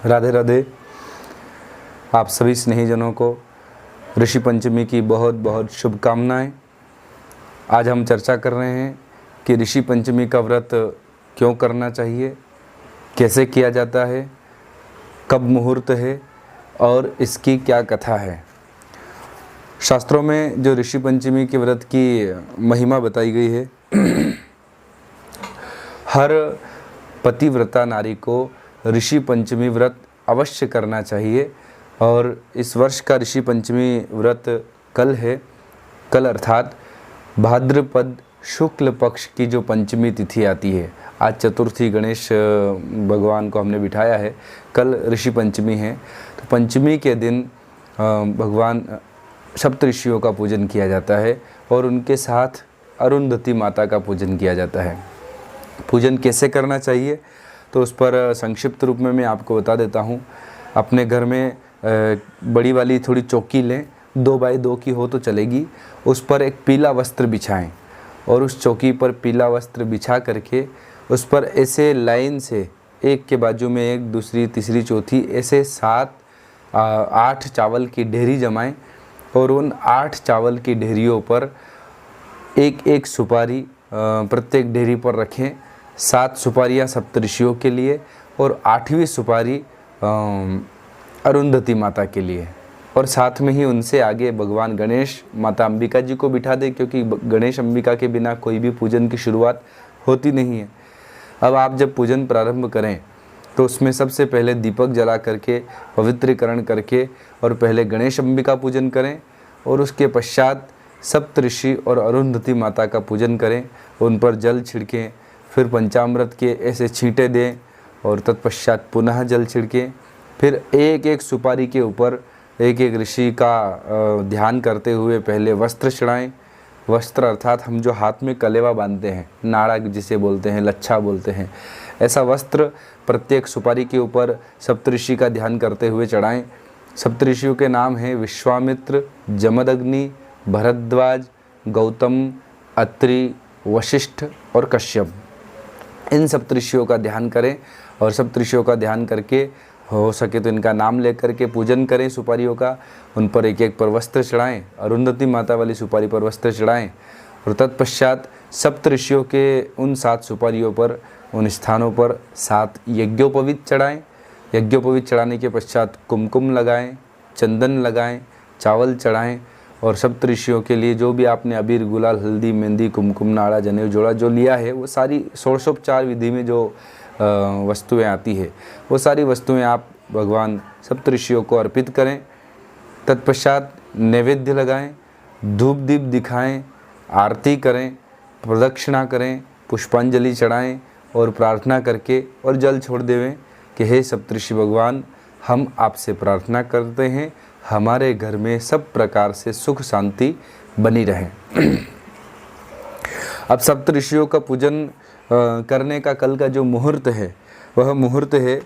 राधे राधे। आप सभी स्नेहीजनों को ऋषि पंचमी की बहुत बहुत शुभकामनाएं। आज हम चर्चा कर रहे हैं कि ऋषि पंचमी का व्रत क्यों करना चाहिए, कैसे किया जाता है, कब मुहूर्त है और इसकी क्या कथा है। शास्त्रों में जो ऋषि पंचमी के व्रत की महिमा बताई गई है, हर पतिव्रता नारी को ऋषि पंचमी व्रत अवश्य करना चाहिए। और इस वर्ष का ऋषि पंचमी व्रत कल है। कल अर्थात भाद्रपद शुक्ल पक्ष की जो पंचमी तिथि आती है। आज चतुर्थी गणेश भगवान को हमने बिठाया है, कल ऋषि पंचमी है। तो पंचमी के दिन भगवान सप्तऋषियों का पूजन किया जाता है और उनके साथ अरुंधति माता का पूजन किया जाता है। पूजन कैसे करना चाहिए तो उस पर संक्षिप्त रूप में मैं आपको बता देता हूँ। अपने घर में बड़ी वाली थोड़ी चौकी लें, 2 बाई 2 की हो तो चलेगी। उस पर एक पीला वस्त्र बिछाएं और उस चौकी पर पीला वस्त्र बिछा करके उस पर ऐसे लाइन से एक के बाजू में एक, दूसरी, तीसरी, चौथी, ऐसे 8 चावल की ढेरी जमाएं और उन 8 चावल की ढेरियों पर एक एक सुपारी प्रत्येक ढेरी पर रखें। 7 सुपारियाँ सप्तऋषियों के लिए और 8वीं सुपारी अरुंधति माता के लिए। और साथ में ही उनसे आगे भगवान गणेश, माता अंबिका जी को बिठा दें, क्योंकि गणेश अंबिका के बिना कोई भी पूजन की शुरुआत होती नहीं है। अब आप जब पूजन प्रारंभ करें तो उसमें सबसे पहले दीपक जला करके पवित्रीकरण करके और पहले गणेश अंबिका पूजन करें और उसके पश्चात सप्तऋषि और अरुंधति माता का पूजन करें। उन पर जल छिड़कें, फिर पंचामृत के ऐसे छींटे दें और तत्पश्चात पुनः जल छिड़कें। फिर एक एक सुपारी के ऊपर एक एक ऋषि का ध्यान करते हुए पहले वस्त्र चढ़ाएं। वस्त्र अर्थात हम जो हाथ में कलेवा बांधते हैं, नाड़ा जिसे बोलते हैं, लच्छा बोलते हैं, ऐसा वस्त्र प्रत्येक सुपारी के ऊपर सप्तऋषि का ध्यान करते हुए चढ़ाएं। सप्तऋषियों के नाम हैं विश्वामित्र, जमदग्नि, भरद्वाज, गौतम, अत्रि, वशिष्ठ और कश्यप। इन सप्तऋषियों का ध्यान करें और सप्तऋषियों का ध्यान करके हो सके तो इनका नाम लेकर के पूजन करें सुपारियों का। उन पर एक एक पर वस्त्र चढ़ाएं, अरुंधति माता वाली सुपारी पर वस्त्र चढ़ाएं और तत्पश्चात सप्तऋषियों के उन 7 सुपारियों पर, उन स्थानों पर 7 यज्ञोपवीत चढ़ाएं। यज्ञोपवीत चढ़ाने के पश्चात कुमकुम लगाएं, चंदन लगाएं, चावल चढ़ाएं और सप्तऋषियों के लिए जो भी आपने अबीर, गुलाल, हल्दी, मेहंदी, कुमकुम, नाड़ा, जनेऊ, जोड़ा जो लिया है, वो सारी षोडशोपचार विधि में जो वस्तुएं आती है, वो सारी वस्तुएं आप भगवान सप्तऋषियों को अर्पित करें। तत्पश्चात नैवेद्य लगाएं, धूप दीप दिखाएं, आरती करें, प्रदक्षिणा करें, पुष्पांजलि चढ़ाएं और प्रार्थना करके और जल छोड़ देवें कि हे सप्तऋषि भगवान, हम आपसे प्रार्थना करते हैं हमारे घर में सब प्रकार से सुख शांति बनी रहे। अब सप्तऋषियों का पूजन करने का कल का जो मुहूर्त है, वह मुहूर्त है,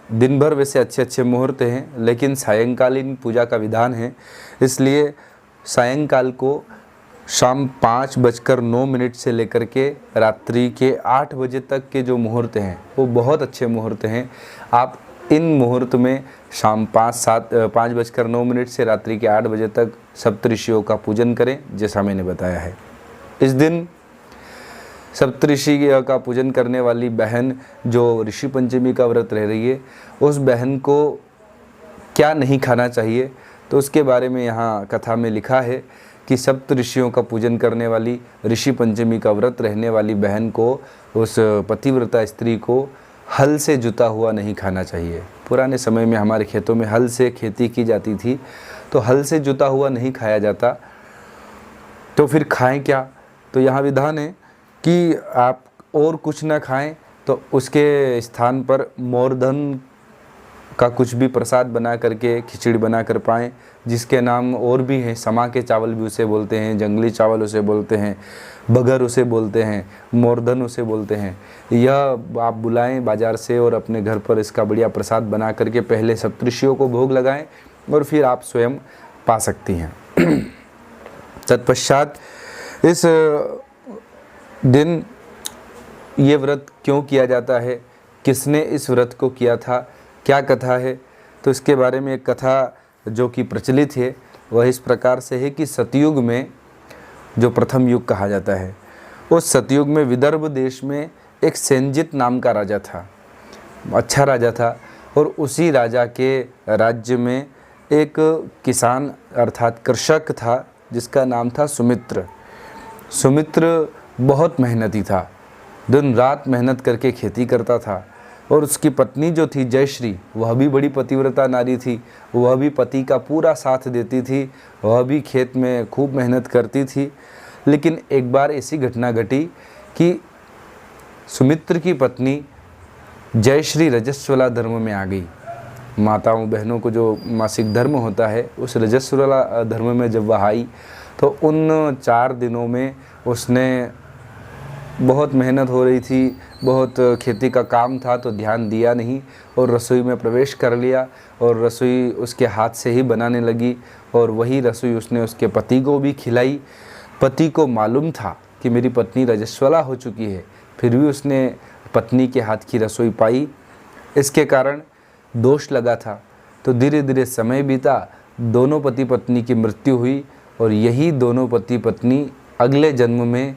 दिन भर वैसे अच्छे अच्छे मुहूर्त हैं, लेकिन सायंकालीन पूजा का विधान है। इसलिए सायंकाल को शाम 5:09 से लेकर के रात्रि के 8 बजे तक के जो मुहूर्त हैं वो बहुत अच्छे मुहूर्त हैं। आप इन मुहूर्त में शाम 5:09 से रात्रि के 8 बजे तक सप्तऋषियों का पूजन करें, जैसा मैंने बताया है। इस दिन सप्तऋषि का पूजन करने वाली बहन जो ऋषि पंचमी का व्रत रह रही है, उस बहन को क्या नहीं खाना चाहिए तो उसके बारे में यहाँ कथा में लिखा है कि सप्तऋषियों का पूजन करने वाली, ऋषि पंचमी का व्रत रहने वाली बहन को, उस पतिव्रता स्त्री को हल से जुता हुआ नहीं खाना चाहिए। पुराने समय में हमारे खेतों में हल से खेती की जाती थी, तो हल से जुता हुआ नहीं खाया जाता। तो फिर खाएं क्या? तो यहाँ विधान है कि आप और कुछ ना खाएं तो उसके स्थान पर मोरधन का कुछ भी प्रसाद बना करके, खिचड़ी बना कर पाएँ, जिसके नाम और भी हैं। समा के चावल भी उसे बोलते हैं, जंगली चावल उसे बोलते हैं, बगर उसे बोलते हैं, मोरधन उसे बोलते हैं। यह आप बुलाएं बाज़ार से और अपने घर पर इसका बढ़िया प्रसाद बना करके पहले सप्तऋषियों को भोग लगाएं और फिर आप स्वयं पा सकती हैं। तत्पश्चात इस दिन ये व्रत क्यों किया जाता है, किसने इस व्रत को किया था, क्या कथा है? तो इसके बारे में एक कथा जो कि प्रचलित है वह इस प्रकार से है कि सतयुग में, जो प्रथम युग कहा जाता है, उस सतयुग में विदर्भ देश में एक सेनजित नाम का राजा था। अच्छा राजा था। और उसी राजा के राज्य में एक किसान अर्थात कृषक था जिसका नाम था सुमित्र। सुमित्र बहुत मेहनती था, दिन रात मेहनत करके खेती करता था। और उसकी पत्नी जो थी जयश्री, वह भी बड़ी पतिव्रता नारी थी। वह भी पति का पूरा साथ देती थी, वह भी खेत में खूब मेहनत करती थी। लेकिन एक बार ऐसी घटना घटी कि सुमित्र की पत्नी जयश्री रजस्वला धर्म में आ गई। माताओं बहनों को जो मासिक धर्म होता है, उस रजस्वला धर्म में जब वह आई तो उन 4 दिनों में उसने, बहुत मेहनत हो रही थी, बहुत खेती का काम था तो ध्यान दिया नहीं और रसोई में प्रवेश कर लिया और रसोई उसके हाथ से ही बनाने लगी। और वही रसोई उसने उसके पति को भी खिलाई। पति को मालूम था कि मेरी पत्नी रजस्वला हो चुकी है, फिर भी उसने पत्नी के हाथ की रसोई पाई। इसके कारण दोष लगा था। तो धीरे धीरे समय बीता, दोनों पति पत्नी की मृत्यु हुई और यही दोनों पति पत्नी अगले जन्म में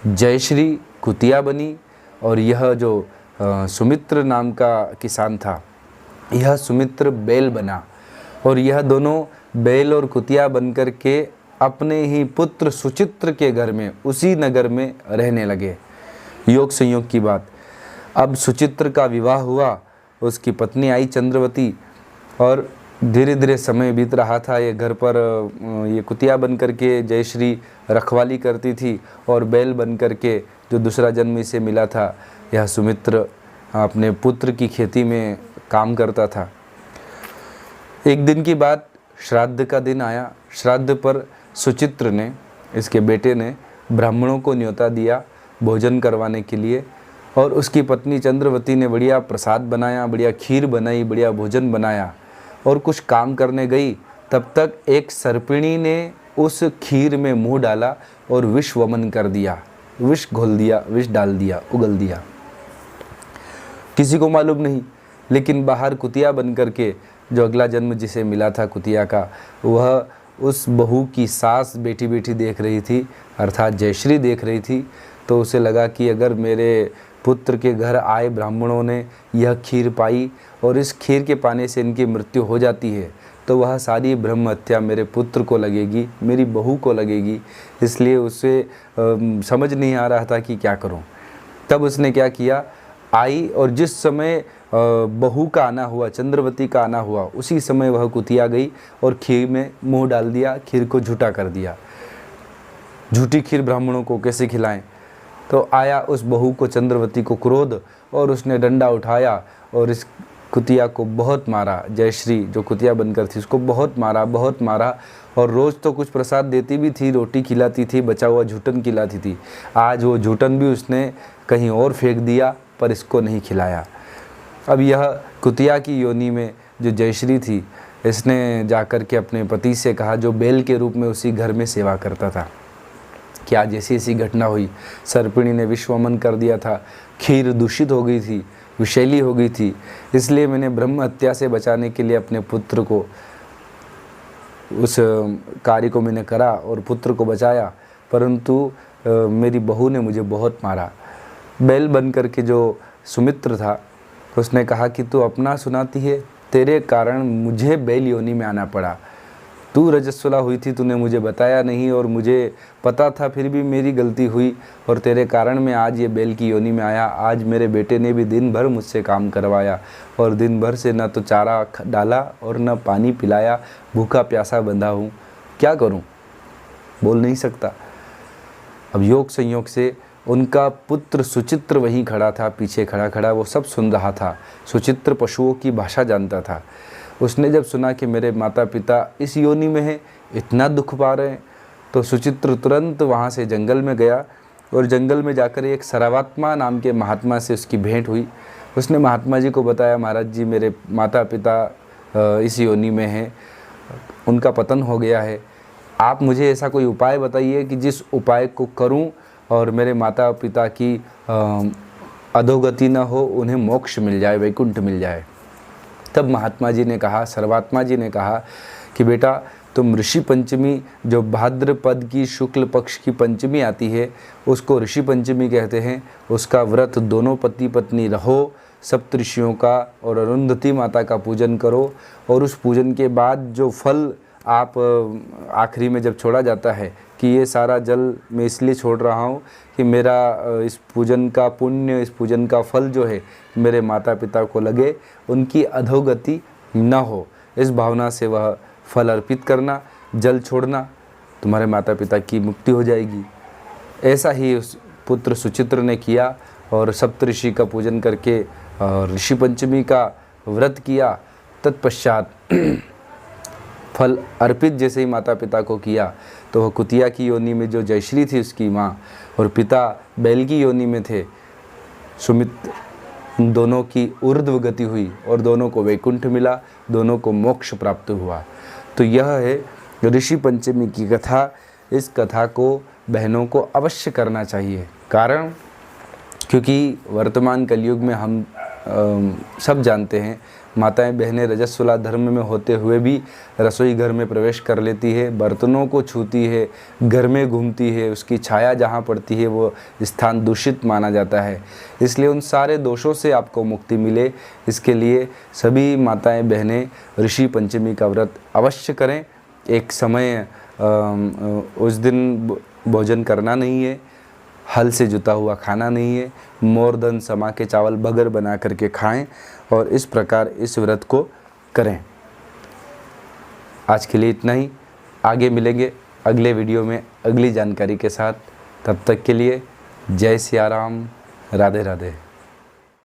जयश्री कुतिया बनी और यह जो सुमित्र नाम का किसान था, यह सुमित्र बैल बना। और यह दोनों बैल और कुतिया बनकर के अपने ही पुत्र सुचित्र के घर में, उसी नगर में रहने लगे। योग संयोग की बात। अब सुचित्र का विवाह हुआ, उसकी पत्नी आई चंद्रवती और धीरे धीरे समय बीत रहा था। ये घर पर ये कुतिया बन करके जयश्री रखवाली करती थी और बैल बन करके जो दूसरा जन्म इसे मिला था, यह सुमित्र अपने पुत्र की खेती में काम करता था। एक दिन की बात, श्राद्ध का दिन आया। श्राद्ध पर सुचित्र ने, इसके बेटे ने, ब्राह्मणों को न्योता दिया भोजन करवाने के लिए। और उसकी पत्नी चंद्रवती ने बढ़िया प्रसाद बनाया, बढ़िया खीर बनाई, बढ़िया भोजन बनाया और कुछ काम करने गई। तब तक एक सर्पिणी ने उस खीर में मुंह डाला और विष वमन कर दिया, विष घोल दिया, विष डाल दिया, उगल दिया। किसी को मालूम नहीं, लेकिन बाहर कुतिया बन करके जो अगला जन्म जिसे मिला था कुतिया का, वह उस बहू की सास बैठी बैठी देख रही थी, अर्थात जयश्री देख रही थी। तो उसे लगा कि अगर मेरे पुत्र के घर आए ब्राह्मणों ने यह खीर पाई और इस खीर के पाने से इनकी मृत्यु हो जाती है तो वह सारी ब्रह्म हत्या मेरे पुत्र को लगेगी, मेरी बहू को लगेगी। इसलिए उसे समझ नहीं आ रहा था कि क्या करूं। तब उसने क्या किया, आई और जिस समय बहू का आना हुआ, चंद्रवती का आना हुआ, उसी समय वह कुतिया गई और खीर में मुंह डाल दिया, खीर को झूठा कर दिया। झूठी खीर ब्राह्मणों को कैसे खिलाएं? तो आया उस बहू को, चंद्रवती को क्रोध और उसने डंडा उठाया और इस कुतिया को बहुत मारा। जयश्री जो कुतिया बनकर थी उसको बहुत मारा, बहुत मारा। और रोज़ तो कुछ प्रसाद देती भी थी, रोटी खिलाती थी, बचा हुआ झूठन खिलाती थी। आज वो झूठन भी उसने कहीं और फेंक दिया पर इसको नहीं खिलाया। अब यह कुतिया की योनि में जो जयश्री थी, इसने जाकर के अपने पति से कहा, जो बैल के रूप में उसी घर में सेवा करता था, कि आज ऐसी ऐसी घटना हुई। सर्पिणी ने विश्वमन कर दिया था, खीर दूषित हो गई थी, विषैली हो गई थी, इसलिए मैंने ब्रह्म हत्या से बचाने के लिए अपने पुत्र को, उस कार्य को मैंने करा और पुत्र को बचाया, परंतु मेरी बहू ने मुझे बहुत मारा। बैल बन करके जो सुमित्र था उसने कहा कि तू अपना सुनाती है, तेरे कारण मुझे बैल योनि में आना पड़ा। तू रजस्वला हुई थी, तूने मुझे बताया नहीं और मुझे पता था, फिर भी मेरी गलती हुई और तेरे कारण मैं आज ये बैल की योनि में आया। आज मेरे बेटे ने भी दिन भर मुझसे काम करवाया और दिन भर से न तो चारा डाला और न पानी पिलाया, भूखा प्यासा बंधा हूँ, क्या करूँ? बोल नहीं सकता। अब योग संयोग से उनका पुत्र सुचित्र वहीं खड़ा था, पीछे खड़ा खड़ा वो सब सुन रहा था। सुचित्र पशुओं की भाषा जानता था। उसने जब सुना कि मेरे माता पिता इस योनि में हैं, इतना दुख पा रहे हैं, तो सुचित्र तुरंत वहाँ से जंगल में गया और जंगल में जाकर एक सरावात्मा नाम के महात्मा से उसकी भेंट हुई। उसने महात्मा जी को बताया, महाराज जी मेरे माता पिता इस योनि में हैं, उनका पतन हो गया है, आप मुझे ऐसा कोई उपाय बताइए कि जिस उपाय को करूं और मेरे माता पिता की अधोगति न हो, उन्हें मोक्ष मिल जाए, वैकुंठ मिल जाए। तब महात्मा जी ने कहा, सर्वात्मा जी ने कहा कि बेटा तुम ऋषि पंचमी, जो भाद्रपद की शुक्ल पक्ष की पंचमी आती है उसको ऋषि पंचमी कहते हैं, उसका व्रत दोनों पति पत्नी रहो, सप्तऋषियों का और अरुंधति माता का पूजन करो, और उस पूजन के बाद जो फल आप आखिरी में जब छोड़ा जाता है कि ये सारा जल मैं इसलिए छोड़ रहा हूँ कि मेरा इस पूजन का पुण्य, इस पूजन का फल जो है मेरे माता पिता को लगे, उनकी अधोगति न हो, इस भावना से वह फल अर्पित करना, जल छोड़ना, तुम्हारे माता पिता की मुक्ति हो जाएगी। ऐसा ही उस पुत्र सुचित्र ने किया और सप्तऋषि का पूजन करके ऋषि पंचमी का व्रत किया। तत्पश्चात फल अर्पित जैसे ही माता पिता को किया तो वह कुतिया की योनि में जो जयश्री थी उसकी माँ और पिता बैल की योनि में थे सुमित, दोनों की ऊर्ध्व गति हुई और दोनों को वैकुंठ मिला, दोनों को मोक्ष प्राप्त हुआ। तो यह है ऋषि पंचमी की कथा। इस कथा को बहनों को अवश्य करना चाहिए, कारण क्योंकि वर्तमान कलयुग में हम सब जानते हैं माताएं बहनें रजस्वला धर्म में होते हुए भी रसोई घर में प्रवेश कर लेती है, बर्तनों को छूती है, घर में घूमती है, उसकी छाया जहाँ पड़ती है वो स्थान दूषित माना जाता है। इसलिए उन सारे दोषों से आपको मुक्ति मिले, इसके लिए सभी माताएं बहनें ऋषि पंचमी का व्रत अवश्य करें। एक समय उस दिन भोजन करना नहीं है, हल से जुता हुआ खाना नहीं है, मोरधन समा के चावल बगर बना करके खाएं और इस प्रकार इस व्रत को करें। आज के लिए इतना ही, आगे मिलेंगे अगले वीडियो में अगली जानकारी के साथ। तब तक के लिए जय सिया राम, राधे राधे।